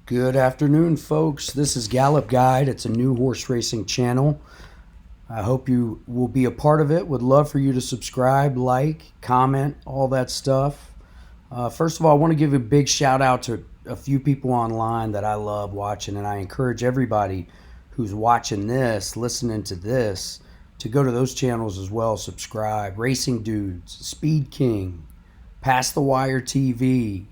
Good afternoon, folks. This is Gallop Guide. It's a new horse racing channel. I hope you will be a part of it. Would love for you to subscribe, like, comment, all that stuff. First of all, I want to give a big shout out to a few people online that I love watching, and I encourage everybody who's watching this, listening to this, to go to those channels as well. Subscribe. Racing Dudes, Speed King, Pass the Wire TV,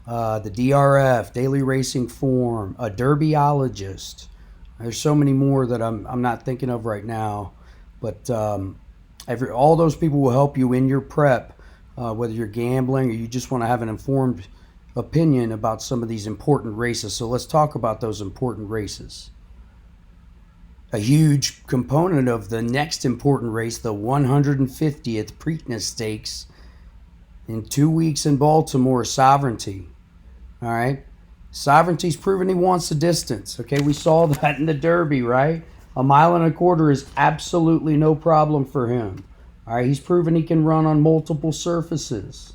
the DRF, Daily Racing Form, a Derbyologist. There's so many more that I'm not thinking of right now, but all those people will help you in your prep, whether you're gambling or you just want to have an informed opinion about some of these important races. So let's talk about those important races. A huge component of the next important race, the 150th Preakness Stakes, in 2 weeks in Baltimore, Sovereignty. All right. Sovereignty's proven he wants the distance. Okay, we saw that in the Derby, right? A mile and a quarter is absolutely no problem for him. All right, he's proven he can run on multiple surfaces.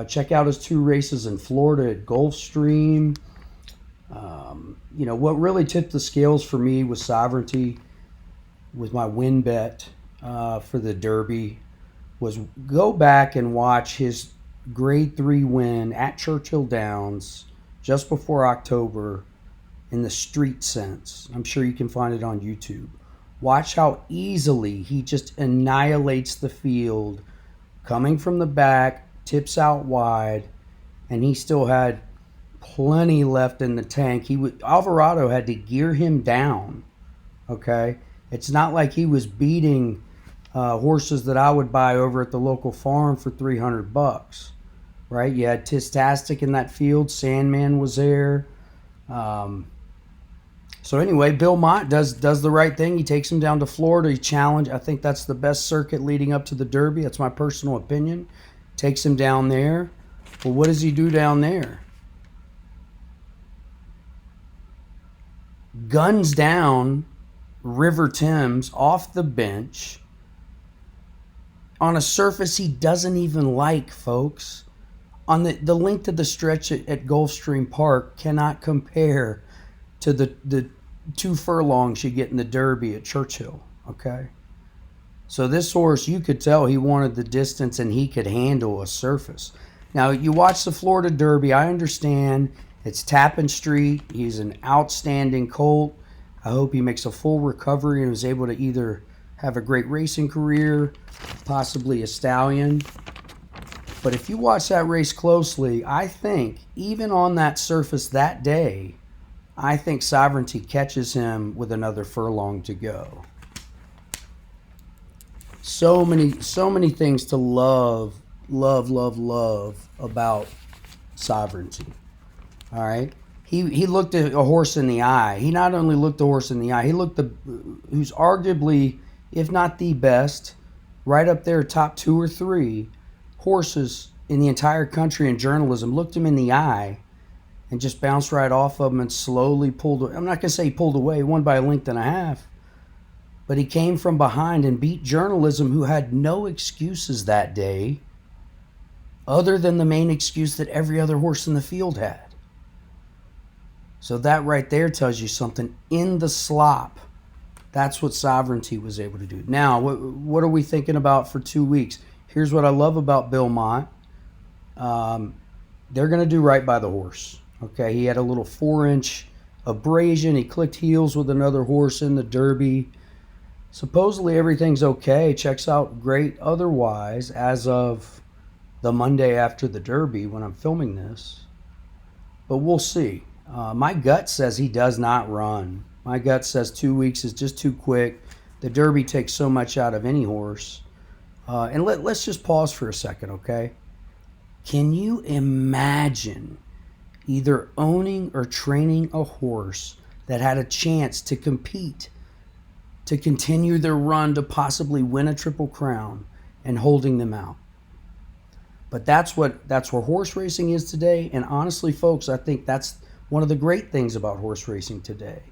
Check out his 2 races in Florida at Gulfstream. What really tipped the scales for me was Sovereignty, with my win bet for the Derby, was go back and watch his grade 3 win at Churchill Downs just before October in the street sense. I'm sure you can find it on YouTube. Watch how easily he just annihilates the field, coming from the back, tips out wide, and he still had plenty left in the tank. Alvarado had to gear him down. Okay, it's not like he was beating horses that I would buy over at the local farm for $300. Right? You had Tistastic in that field. Sandman was there. So anyway, Bill Mott does the right thing. He takes him down to Florida. He challenged. I think that's the best circuit leading up to the Derby. That's my personal opinion. Takes him down there. Well, what does he do down there? Guns down River Thames off the bench on a surface he doesn't even like, folks. On the length of the stretch at Gulfstream Park cannot compare to the 2 furlongs you get in the Derby at Churchill, okay? So this horse, you could tell he wanted the distance and he could handle a surface. Now, you watch the Florida Derby, I understand it's Tappan Street. He's an outstanding colt. I hope he makes a full recovery and is able to either have a great racing career, possibly a stallion. But if you watch that race closely, I think, even on that surface that day, I think Sovereignty catches him with another furlong to go. So many things to love about Sovereignty. All right? He looked at a horse in the eye. He not only looked a horse in the eye, he looked who's arguably, if not the best, right up there, top 2 or 3 horses in the entire country in journalism, looked him in the eye and just bounced right off of him and slowly pulled. I'm not going to say he pulled away, he won by a length and a half, but he came from behind and beat journalism, who had no excuses that day other than the main excuse that every other horse in the field had. So that right there tells you something. In the slop, that's what Sovereignty was able to do. Now, what are we thinking about for 2 weeks? Here's what I love about Bill Mott. They're going to do right by the horse. Okay, he had a little 4-inch abrasion. He clicked heels with another horse in the Derby. Supposedly everything's okay. Checks out great otherwise as of the Monday after the Derby when I'm filming this. But we'll see. My gut says he does not run. My gut says 2 weeks is just too quick. The Derby takes so much out of any horse. And let's just pause for a second, okay? Can you imagine either owning or training a horse that had a chance to compete, to continue their run to possibly win a Triple Crown, and holding them out? But that's where horse racing is today. And honestly, folks, I think that's one of the great things about horse racing today.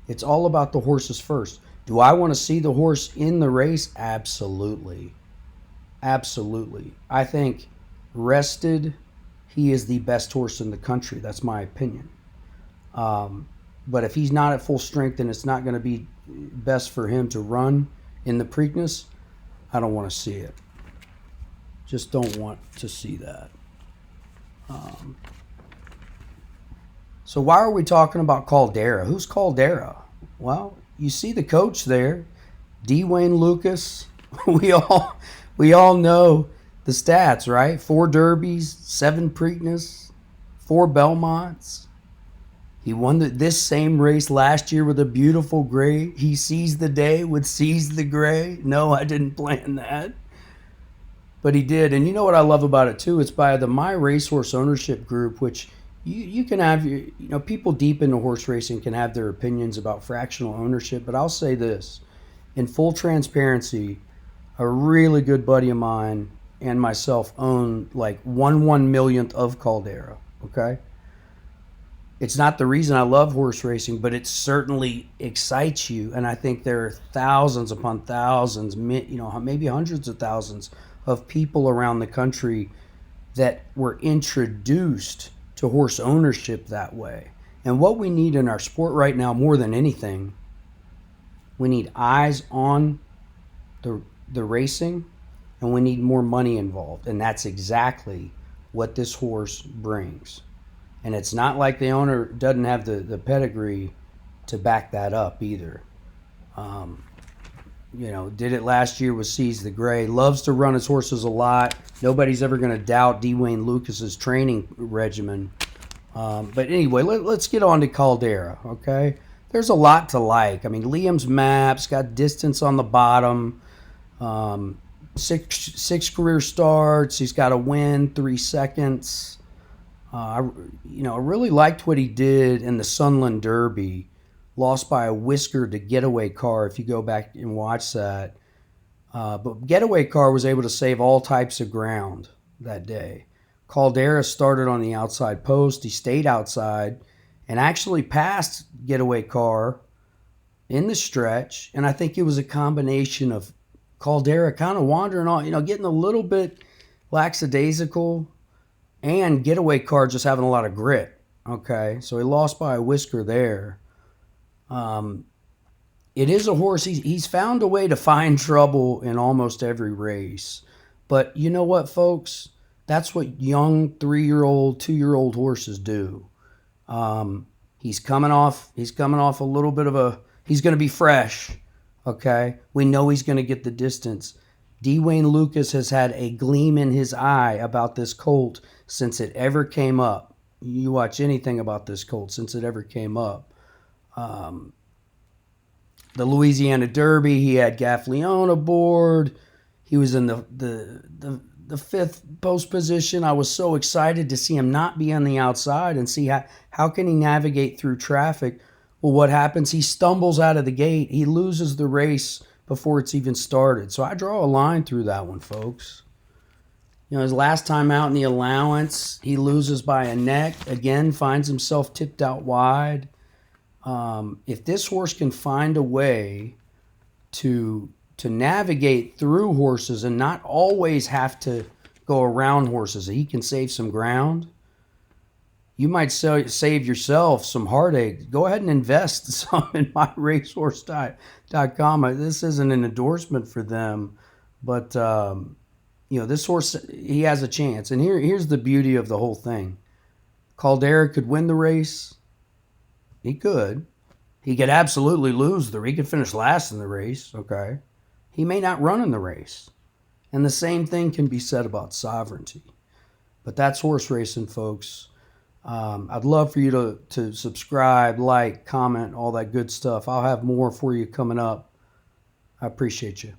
It's all about the horses first. Do I want to see the horse in the race? Absolutely. Absolutely. I think rested, he is the best horse in the country. That's my opinion. But if he's not at full strength and it's not going to be best for him to run in the Preakness, I don't want to see it. Just don't want to see that. So why are we talking about CALDERA? Who's CALDERA? Well, you see the coach there, Dwayne Lucas. we all know the stats, right? 4 Derbies, 7 Preakness, 4 Belmonts. He won this same race last year with a beautiful gray. He seized the day with Seize the Gray. No, I didn't plan that. But he did. And you know what I love about it too? It's by the My Racehorse Ownership Group, which you can have, people deep into horse racing can have their opinions about fractional ownership. But I'll say this, in full transparency, a really good buddy of mine and myself own like 1/1 millionth of CALDERA, okay? It's not the reason I love horse racing, but it certainly excites you. And I think there are thousands upon thousands, maybe hundreds of thousands of people around the country that were introduced to horse ownership that way. And what we need in our sport right now, more than anything, we need eyes on the racing, and we need more money involved. And that's exactly what this horse brings. And it's not like the owner doesn't have the pedigree to back that up either. Did it last year with Seize the Gray. Loves to run his horses a lot. Nobody's ever going to doubt Dwayne Lucas's training regimen. But anyway, let's get on to CALDERA, okay? There's a lot to like. I mean, Liam's map's got distance on the bottom. 6 career starts. He's got a win, 3 seconds. I really liked what he did in the Sunland Derby. Lost by a whisker to Getaway Car, if you go back and watch that. But Getaway Car was able to save all types of ground that day. CALDERA started on the outside post. He stayed outside and actually passed Getaway Car in the stretch. And I think it was a combination of CALDERA kind of wandering on, getting a little bit lackadaisical, and Getaway Car just having a lot of grit. Okay, so he lost by a whisker there. It is a horse. He's found a way to find trouble in almost every race. But you know what, folks? That's what young 3-year-old, 2-year-old horses do. He's coming off a little bit of he's going to be fresh. Okay, we know he's going to get the distance. Dwayne Lucas has had a gleam in his eye about this colt since it ever came up. You watch anything about this colt since it ever came up. The Louisiana Derby, he had Gaff Leon aboard. He was in the 5th post position. I was so excited to see him not be on the outside and see how can he navigate through traffic. Well, what happens? He stumbles out of the gate. He loses the race before it's even started. So I draw a line through that one, folks. His last time out in the allowance, he loses by a neck. Again, finds himself tipped out wide. If this horse can find a way to navigate through horses and not always have to go around horses, he can save some ground. You might save yourself some heartache. Go ahead and invest some in myracehorse.com. This isn't an endorsement for them, but this horse, he has a chance. And here's the beauty of the whole thing. CALDERA could win the race. He could. He could absolutely lose he could finish last in the race, okay? He may not run in the race. And the same thing can be said about Sovereignty. But that's horse racing, folks. I'd love for you to subscribe, like, comment, all that good stuff. I'll have more for you coming up. I appreciate you.